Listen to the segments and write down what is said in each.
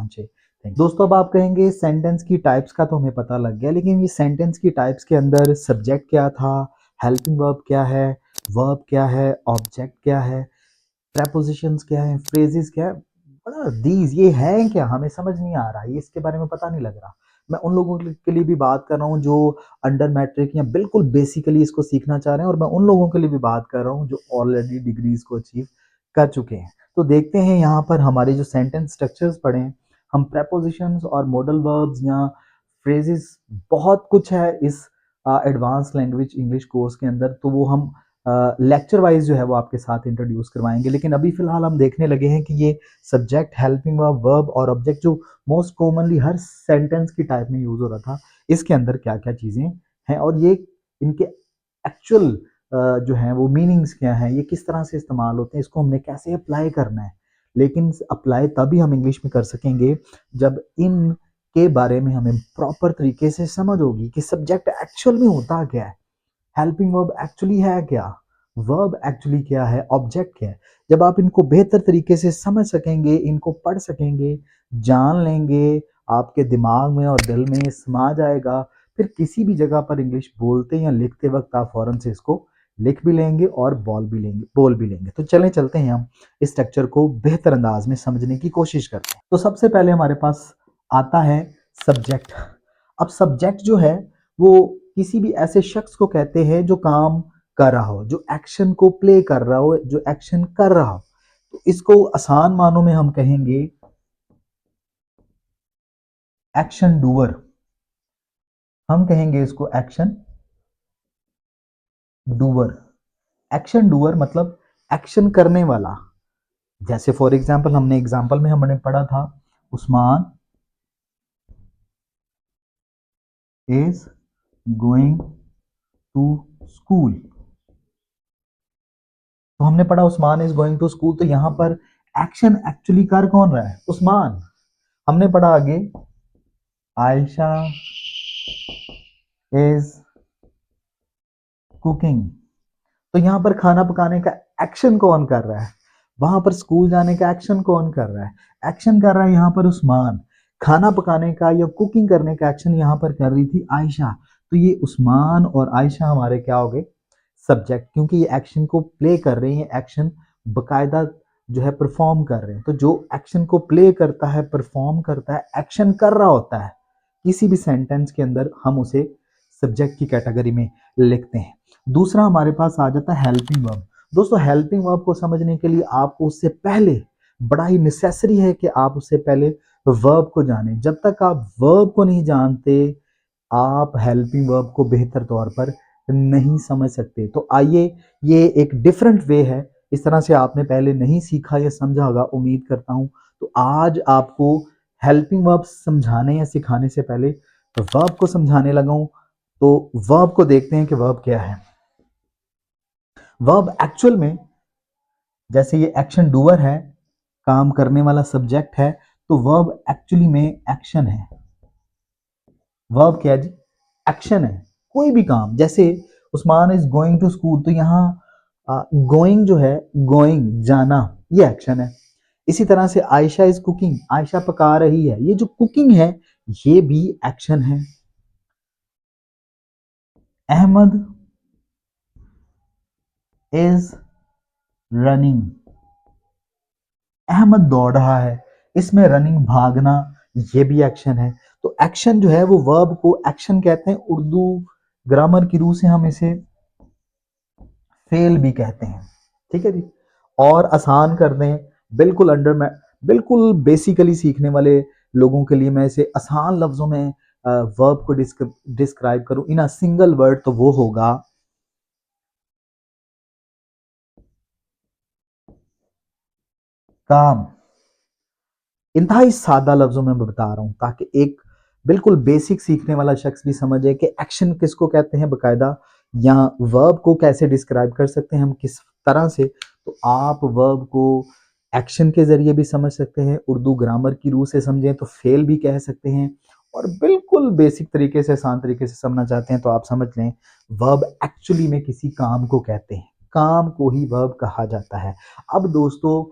पहुंचे। दोस्तों अब आप कहेंगे सेंटेंस की टाइप्स का तो हमें पता लग गया, लेकिन ये सेंटेंस की टाइप्स के अंदर सब्जेक्ट क्या था, हेल्पिंग वर्ब क्या है, वर्ब क्या है, ऑब्जेक्ट क्या है, प्रेपोजिशंस क्या है, फ्रेजेस क्या है, बड़ा दीज ये है क्या, हमें समझ नहीं आ रहा, ये इसके बारे में पता नहीं लग रहा। मैं उन लोगों के लिए भी बात कर रहा हूँ जो अंडर मैट्रिक या बिल्कुल बेसिकली इसको सीखना चाह रहे हैं, और मैं उन लोगों के लिए भी बात कर रहा हूँ जो ऑलरेडी डिग्रीज को अचीव कर चुके हैं। तो देखते हैं यहाँ पर हमारे जो सेंटेंस स्ट्रक्चर्स पढ़े हैं, हम प्रेपोजिशंस और मॉडल वर्ब्स या फ्रेजेस, बहुत कुछ है इस एडवांस लैंग्वेज इंग्लिश कोर्स के अंदर, तो वो हम लेक्चर वाइज जो है वो आपके साथ इंट्रोड्यूस करवाएंगे। लेकिन अभी फिलहाल हम देखने लगे हैं कि ये सब्जेक्ट, हेल्पिंग वर्ब, वर्ब और ऑब्जेक्ट जो मोस्ट कॉमनली हर सेंटेंस की टाइप में यूज हो रहा था, इसके अंदर क्या क्या चीजें हैं और ये इनके एक्चुअल जो है वो मीनिंग्स क्या है, ये किस तरह से इस्तेमाल होते हैं, इसको हमने कैसे अप्लाई करना है। लेकिन अप्लाई तभी हम इंग्लिश में कर सकेंगे जब इन के बारे में हमें प्रॉपर तरीके से समझ होगी कि सब्जेक्ट एक्चुअल में होता क्या है, हेल्पिंग वर्ब एक्चुअली है क्या, वर्ब एक्चुअली क्या है, ऑब्जेक्ट क्या है। जब आप इनको बेहतर तरीके से समझ सकेंगे, इनको पढ़ सकेंगे, जान लेंगे, आपके दिमाग में और दिल में समा जाएगा, फिर किसी भी जगह पर इंग्लिश बोलते या लिखते वक्त आप फौरन से इसको लिख भी लेंगे और बोल भी लेंगे। तो चलें चलते हैं हम इस स्ट्रक्चर को बेहतर अंदाज में समझने की कोशिश करते हैं। तो सबसे पहले हमारे पास आता है सब्जेक्ट। अब सब्जेक्ट जो है वो किसी भी ऐसे शख्स को कहते हैं जो काम कर रहा हो, जो एक्शन को प्ले कर रहा हो, जो एक्शन कर रहा हो। तो इसको आसान मानों में हम कहेंगे एक्शन डूअर। हम कहेंगे इसको एक्शन डूअर। एक्शन डूअर मतलब एक्शन करने वाला। जैसे फॉर एग्जाम्पल हमने पढ़ा था, Usman is going to school. तो हमने पढ़ा Usman is going to school, तो यहां पर एक्शन एक्चुअली कर कौन रहा है, उस्मान। हमने पढ़ा आगे, आयशा इज कुकिंग। तो यहां पर खाना पकाने का एक्शन कौन कर रहा है, वहां पर स्कूल जाने का एक्शन कौन कर रहा है, एक्शन कर रहा है यहां पर उस्मान। खाना पकाने का या कुकिंग करने का एक्शन यहां पर कर रही थी आयशा। तो ये उस्मान और आयशा हमारे क्या हो गए, सब्जेक्ट, क्योंकि ये एक्शन को प्ले कर रहे हैं, एक्शन बकायदा जो है परफॉर्म कर रहे हैं। तो जो एक्शन को प्ले करता है, परफॉर्म करता है, एक्शन कर रहा होता है किसी भी सेंटेंस के अंदर, हम उसे सब्जेक्ट की कैटेगरी में लिखते हैं। दूसरा हमारे पास आ जाता है हेल्पिंग वर्ब। दोस्तों हेल्पिंग वर्ब को समझने के लिए आपको उससे पहले, बड़ा ही नेसेसरी है कि आप उससे पहले वर्ब को जानें। जब तक आप वर्ब को नहीं जानते, आप हेल्पिंग वर्ब को बेहतर तौर पर नहीं समझ सकते। तो आइए, ये एक डिफरेंट वे है, इस तरह से आपने पहले नहीं सीखा या समझा होगा, उम्मीद करता हूं। तो आज आपको हेल्पिंग वर्ब समझाने या सिखाने से पहले वर्ब को समझाने लगा हूं। तो वर्ब को देखते हैं कि वर्ब क्या है। वर्ब एक्चुअल में, जैसे ये एक्शन डूअर है, काम करने वाला सब्जेक्ट है, तो वर्ब एक्चुअली में एक्शन है। वर्ब क्या है जी, एक्शन है। कोई भी काम, जैसे Usman is going to school, तो यहाँ गोइंग जो है, गोइंग जाना, ये एक्शन है। इसी तरह से आयशा इज कुकिंग, आयशा पका रही है, ये जो कुकिंग है ये भी एक्शन है। अहमद इज रनिंग, अहमद दौड़ रहा है, इसमें रनिंग भागना, ये भी एक्शन है। तो एक्शन जो है वो वर्ब को एक्शन कहते हैं। उर्दू ग्रामर की रूह से हम इसे फेल भी कहते हैं। ठीक है जी। और आसान कर दें, बिल्कुल अंडर में, बिल्कुल बेसिकली सीखने वाले लोगों के लिए मैं इसे आसान लफ्जों में वर्ब को डिस्क्राइब करूं इन अ सिंगल वर्ड, तो वो होगा काम। इंतहाई सादा लफ्जों में मैं बता रहा हूं ताकि एक बिल्कुल बेसिक सीखने वाला शख्स भी समझे कि एक्शन किसको कहते हैं बकायदा, या वर्ब को कैसे डिस्क्राइब कर सकते हैं हम किस तरह से। तो आप वर्ब को एक्शन के जरिए भी समझ सकते हैं, उर्दू ग्रामर की रूह से समझें तो फेल भी कह सकते हैं, और बिल्कुल बेसिक तरीके से, आसान तरीके से समझना चाहते हैं तो आप समझ लें वर्ब एक्चुअली में किसी काम को कहते हैं, काम को ही वर्ब कहा जाता है। अब दोस्तों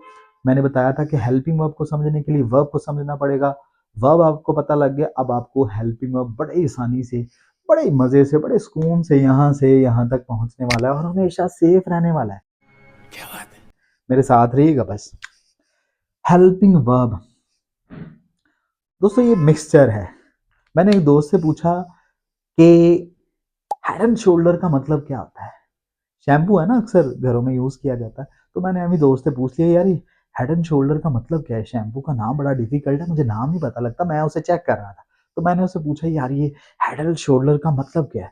मैंने बताया था कि हेल्पिंग वर्ब को समझने के लिए वर्ब को समझना पड़ेगा। वर्ब आपको पता लग गया, अब आपको हेल्पिंग वर्ब बड़े आसानी से, बड़े मजे से, बड़े सुकून से यहाँ तक पहुंचने वाला है और हमेशा सेफ रहने वाला है। क्या बात है, मेरे साथ रहिएगा बस। हेल्पिंग वर्ब दोस्तों ये मिक्सचर है। मैंने एक दोस्त से पूछा कि हेड एंड शोल्डर का मतलब क्या होता है। शैम्पू है ना, अक्सर घरों में यूज किया जाता है, तो मैंने अभी दोस्त से पूछ लिया, यार ये हेड एंड शोल्डर का मतलब क्या है। शैम्पू का नाम बड़ा डिफिकल्ट है, मुझे नाम नहीं पता लगता, मैं उसे चेक कर रहा था। तो मैंने उससे पूछा, यार ये हेड एंड शोल्डर का मतलब क्या है।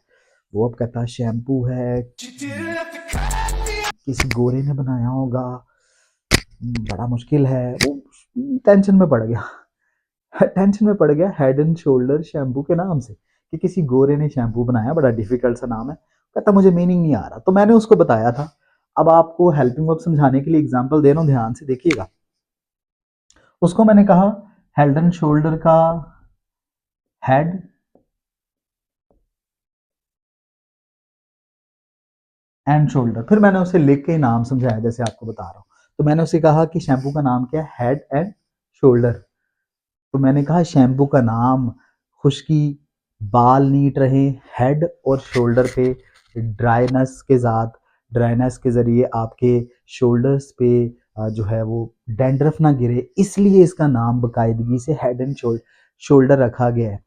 वो अब कहता है शैम्पू है, किसी गोरे ने बनाया होगा, बड़ा मुश्किल है। वो टेंशन में पड़ गया। टेंशन में पड़ गया हेड एंड शोल्डर शैम्पू के नाम से, कि किसी गोरे ने शैम्पू बनाया, बड़ा डिफिकल्ट सा नाम है। कहता मुझे मीनिंग नहीं आ रहा। तो मैंने उसको बताया था। अब आपको हेल्पिंग वर्ब समझाने के लिए एग्जांपल दे रहा हूं, ध्यान से देखिएगा। उसको मैंने कहा हेड एंड शोल्डर का हेड एंड शोल्डर, फिर मैंने उसे लिख के नाम समझाया जैसे आपको बता रहा हूँ। तो मैंने उसे कहा कि शैम्पू का नाम क्या है, हेड एंड शोल्डर। तो मैंने कहा शैम्पू का नाम, खुश्की, बाल नीट रहे, हेड और शोल्डर पे ड्राइनेस के साथ, ड्राइनेस के ज़रिए आपके शोल्डर्स पे जो है वो डैंड्रफ ना गिरे, इसलिए इसका नाम बाकायदगी से हेड एंड शोल्डर रखा गया है,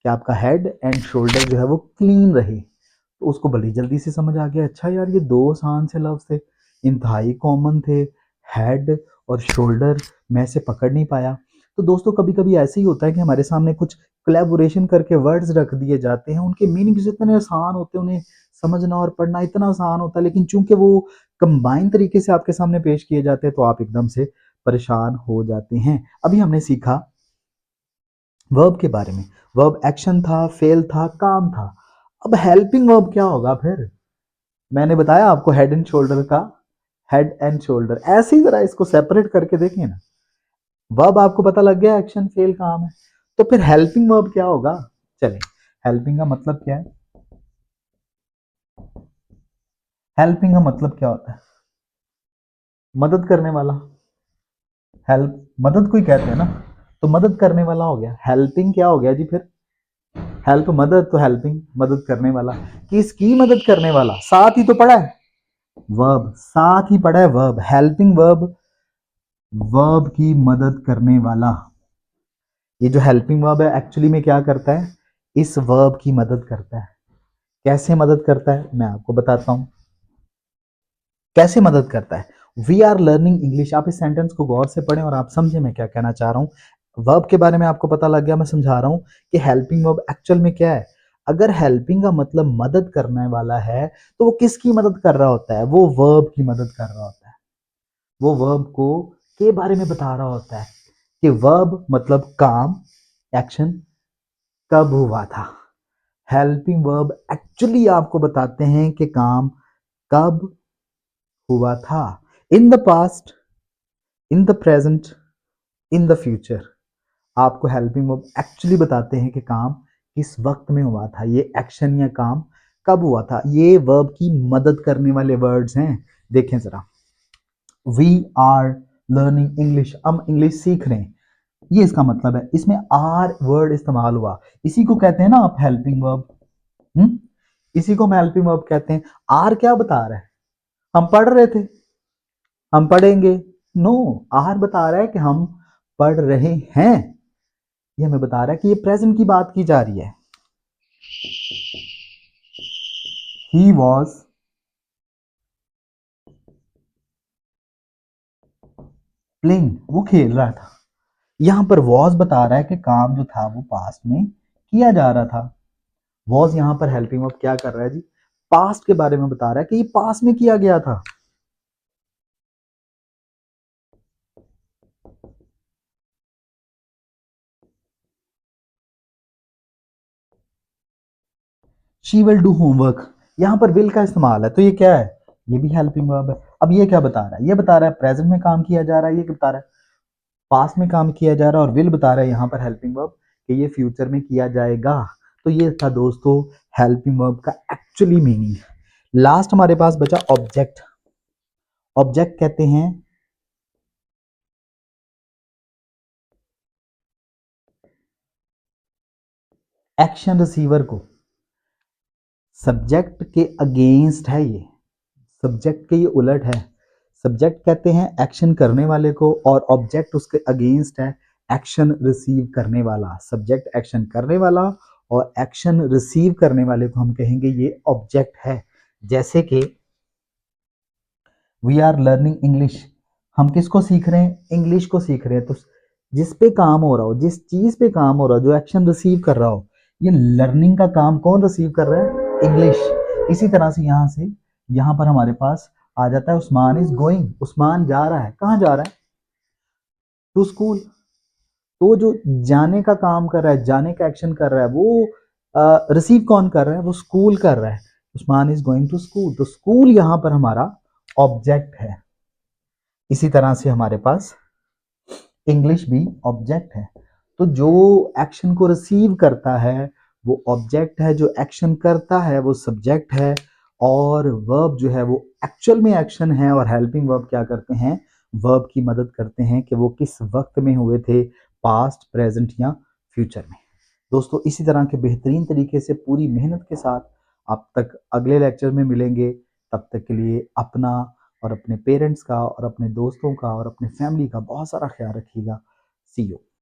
कि आपका हेड एंड शोल्डर जो है वो क्लीन रहे। तो उसको बड़ी जल्दी से समझ आ गया, अच्छा यार ये दो आसान से लफ्ज़ थे, इंतहाई कॉमन थे, हेड और शोल्डर, मैं इसे पकड़ नहीं पाया। तो दोस्तों कभी कभी ऐसे ही होता है कि हमारे सामने कुछ कोलैबोरेशन करके वर्ड्स रख दिए जाते हैं, उनके मीनिंग्स इतने आसान होते हैं, उन्हें समझना और पढ़ना इतना आसान होता है, लेकिन चूंकि वो कंबाइन तरीके से आपके सामने पेश किए जाते हैं तो आप एकदम से परेशान हो जाते हैं। अभी हमने सीखा वर्ब के बारे में। वर्ब एक्शन था, फेल था, काम था। अब हेल्पिंग वर्ब क्या होगा फिर। मैंने बताया आपको हेड एंड शोल्डर का, हेड एंड शोल्डर, ऐसे ही जरा इसको सेपरेट करके देखिए ना। वर्ब आपको पता लग गया, एक्शन फेल काम है। तो फिर हेल्पिंग वर्ब क्या होगा। चलिए, हेल्पिंग का मतलब क्या है। हेल्पिंग का मतलब क्या होता है, मदद करने वाला। हेल्प मदद को ही कहते हैं ना, तो मदद करने वाला हो गया। हेल्पिंग क्या हो गया जी फिर, हेल्प मदद, तो हेल्पिंग मदद करने वाला। किसकी मदद करने वाला, साथ ही तो पड़ा है वर्ब, साथ ही पड़ा है वर्ब, हेल्पिंग वर्ब, वर्ब की मदद करने वाला। ये जो हेल्पिंग वर्ब है एक्चुअली में क्या करता है, इस वर्ब की मदद करता है। कैसे मदद करता है मैं आपको बताता हूं, कैसे मदद करता है। वी आर लर्निंग इंग्लिश, आप इस सेंटेंस को गौर से पढ़ें और आप समझे मैं क्या कहना चाह रहा हूं। वर्ब के बारे में आपको पता लग गया, मैं समझा रहा हूं कि हेल्पिंग वर्ब एक्चुअल में क्या है। अगर हेल्पिंग का मतलब मदद करने वाला है, तो वो किसकी मदद कर रहा होता है, वो वर्ब की मदद कर रहा होता है। वो वर्ब को के बारे में बता रहा होता है कि वर्ब मतलब काम, एक्शन कब हुआ था। हेल्पिंग वर्ब एक्चुअली आपको बताते हैं कि काम कब हुआ था। In the past, in the present, in the future. आपको हेल्पिंग वर्ब एक्चुअली बताते हैं कि काम किस वक्त में हुआ था, ये एक्शन या काम कब हुआ था। ये वर्ब की मदद करने वाले वर्ड्स हैं। देखें जरा, वी आर लर्निंग इंग्लिश, हम इंग्लिश सीख रहे हैं, ये इसका मतलब है। इसमें आर वर्ड इस्तेमाल हुआ, इसी को कहते हैं ना आप हेल्पिंग वर्ब। इसी को हम हेल्पिंग वर्ब कहते हैं। आर क्या बता रहा है, हम पढ़ रहे थे, हम पढ़ेंगे। नो, आर बता रहा है कि हम पढ़ रहे हैं। ये हमें बता रहा है कि ये प्रेजेंट की बात की जा रही है। ही वॉज प्लेइंग, वो खेल रहा था। यहां पर वॉज बता रहा है कि काम जो था वो पास्ट में किया जा रहा था। वॉज यहां पर हेल्पिंग वर्ब क्या कर रहा है जी, पास्ट के बारे में बता रहा है कि ये पास्ट में किया गया था। शी विल डू होमवर्क, यहां पर विल का इस्तेमाल है, तो ये क्या है, ये भी हेल्पिंग वर्ब है। अब ये क्या बता रहा है, ये बता रहा है प्रेजेंट में काम किया जा रहा है, ये क्या बता रहा है, पास्ट में काम किया जा रहा है। और विल बता रहा है यहाँ पर हेल्पिंग वर्ब कि ये फ्यूचर में किया जाएगा। तो ये था दोस्तों हेल्पिंग वर्ब का एक्चुअली मीनिंग। लास्ट हमारे पास बचा ऑब्जेक्ट। ऑब्जेक्ट कहते हैं एक्शन रिसीवर को, सब्जेक्ट के अगेंस्ट है ये, सब्जेक्ट के ये उलट है। सब्जेक्ट कहते हैं एक्शन करने वाले को और ऑब्जेक्ट उसके अगेंस्ट है एक्शन रिसीव करने वाला। सब्जेक्ट एक्शन करने वाला और एक्शन रिसीव करने वाले को हम कहेंगे ये ऑब्जेक्ट है। जैसे कि वी आर लर्निंग इंग्लिश, हम किसको सीख रहे हैं? इंग्लिश को सीख रहे हैं। तो जिस पे काम हो रहा हो, जिस चीज पे काम हो रहा हो, जो एक्शन रिसीव कर रहा हो, ये लर्निंग का काम कौन रिसीव कर रहा है? इंग्लिश। इसी तरह से यहां से यहां पर हमारे पास आ जाता है उस्मान इज गोइंग, उस्मान जा रहा है, कहाँ जा रहा है? To school. तो जो जाने का काम कर रहा है, जाने का एक्शन कर रहा है, वो रिसीव कौन कर रहा है? वो स्कूल कर रहा है। Usman is going to school, तो स्कूल यहां पर हमारा ऑब्जेक्ट है। इसी तरह से हमारे पास इंग्लिश भी ऑब्जेक्ट है। तो जो एक्शन को रिसीव करता है वो ऑब्जेक्ट है, जो एक्शन करता है वो सब्जेक्ट है, और वर्ब जो है वो एक्चुअल में एक्शन है, और हेल्पिंग वर्ब क्या करते हैं? वर्ब की मदद करते हैं कि वो किस वक्त में हुए थे, पास्ट, प्रेजेंट या फ्यूचर में। दोस्तों इसी तरह के बेहतरीन तरीके से पूरी मेहनत के साथ आप तक अगले लेक्चर में मिलेंगे। तब तक के लिए अपना और अपने पेरेंट्स का और अपने दोस्तों का और अपने फैमिली का बहुत सारा ख्याल रखिएगा। सी यू।